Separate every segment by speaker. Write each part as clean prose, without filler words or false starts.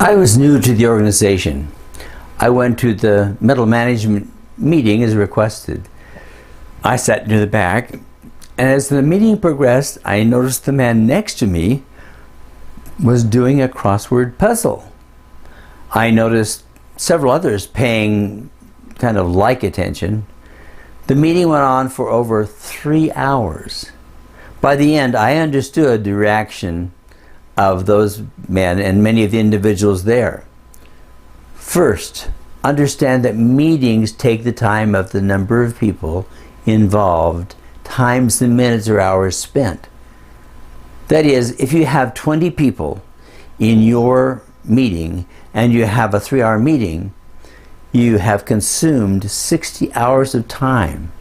Speaker 1: I was new to the organization. I went to the middle management meeting as requested. I sat near the back, and as the meeting progressed, I noticed the man next to me was doing a crossword puzzle. I noticed several others paying kind of like attention. The meeting went on for over 3 hours. By the end, I understood the reaction of those men and many of the individuals there. First, understand that meetings take the time of the number of people involved times the minutes or hours spent. That is, if you have 20 people in your meeting and you have a 3-hour meeting, you have consumed 60 hours of time.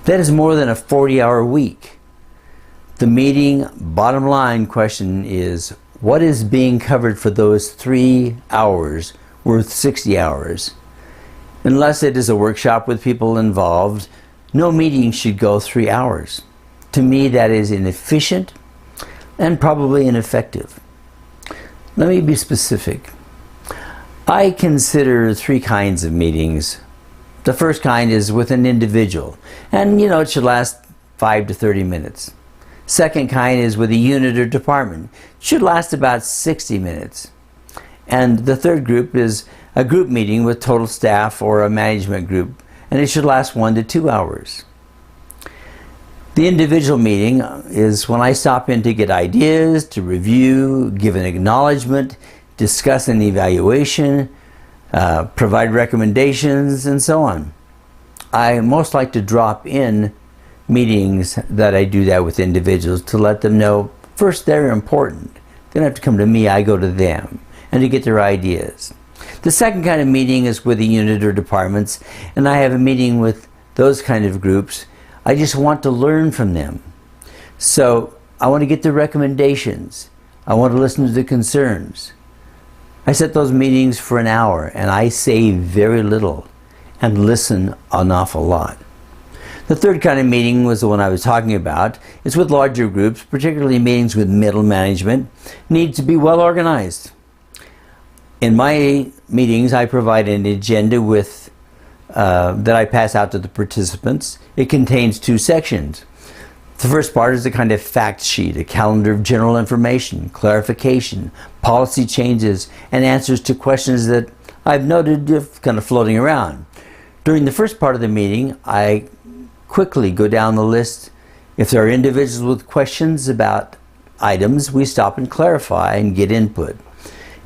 Speaker 1: That is more than a 40-hour week. The meeting bottom line question is, what is being covered for those 3 hours worth 60 hours? Unless it is a workshop with people involved, no meeting should go 3 hours. To me, that is inefficient and probably ineffective. Let me be specific. I consider 3 kinds of meetings. The first kind is with an individual, and it should last 5 to 30 minutes. Second kind is with a unit or department. It should last about 60 minutes. And the third group is a group meeting with total staff or a management group, and it should last 1 to 2 hours. The individual meeting is when I stop in to get ideas, to review, give an acknowledgement, discuss an evaluation, provide recommendations, and so on. I most like to drop in meetings that I do that with individuals to let them know, first, they're important. They don't have to come to me, I go to them, and to get their ideas. The second kind of meeting is with a unit or departments, and I have a meeting with those kind of groups. I just want to learn from them. So I want to get the recommendations. I want to listen to the concerns. I set those meetings for an hour, and I say very little and listen an awful lot. The third kind of meeting was the one I was talking about. It's with larger groups, particularly meetings with middle management, need to be well organized. In my meetings, I provide an agenda that I pass out to the participants. It contains 2 sections. The first part is a kind of fact sheet, a calendar of general information, clarification, policy changes, and answers to questions that I've noted kind of floating around. During the first part of the meeting, I quickly go down the list. If there are individuals with questions about items, we stop and clarify and get input.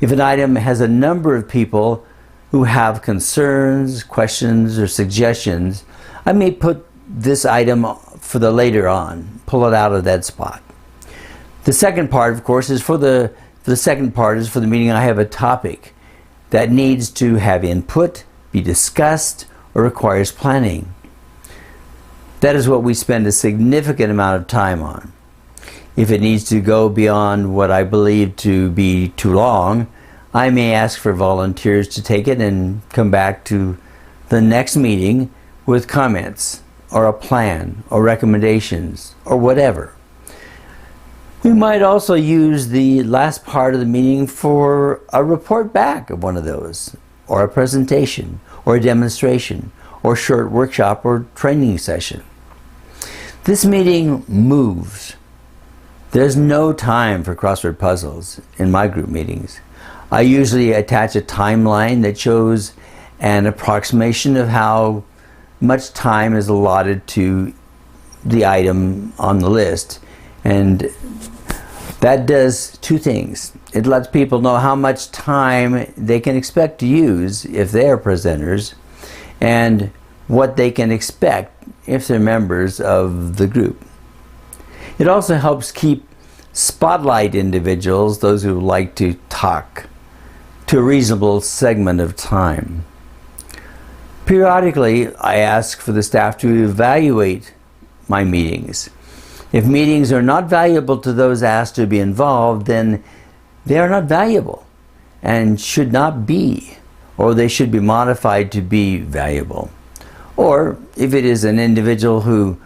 Speaker 1: If an item has a number of people who have concerns, questions, or suggestions, I may put this item for the later on, pull it out of that spot. The second part, of course, is for the meeting. I have a topic that needs to have input, be discussed, or requires planning. That is what we spend a significant amount of time on. If it needs to go beyond what I believe to be too long, I may ask for volunteers to take it and come back to the next meeting with comments or a plan or recommendations or whatever. We might also use the last part of the meeting for a report back of one of those, or a presentation, or a demonstration, or short workshop or training session. This meeting moves. There's no time for crossword puzzles in my group meetings. I usually attach a timeline that shows an approximation of how much time is allotted to the item on the list, and that does 2 things. It lets people know how much time they can expect to use if they are presenters, and what they can expect if they're members of the group. It also helps keep spotlight individuals, those who like to talk, to a reasonable segment of time. Periodically, I ask for the staff to evaluate my meetings. If meetings are not valuable to those asked to be involved, then they are not valuable and should not be, or they should be modified to be valuable. Or if it is an individual who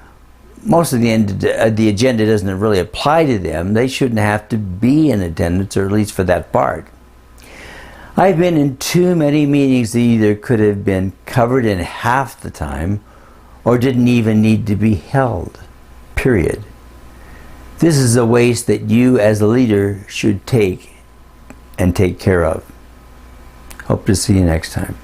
Speaker 1: most of the agenda doesn't really apply to them, they shouldn't have to be in attendance, or at least for that part. I've been in too many meetings that either could have been covered in half the time or didn't even need to be held, period. This is a waste that you as a leader should take and take care of. Hope to see you next time.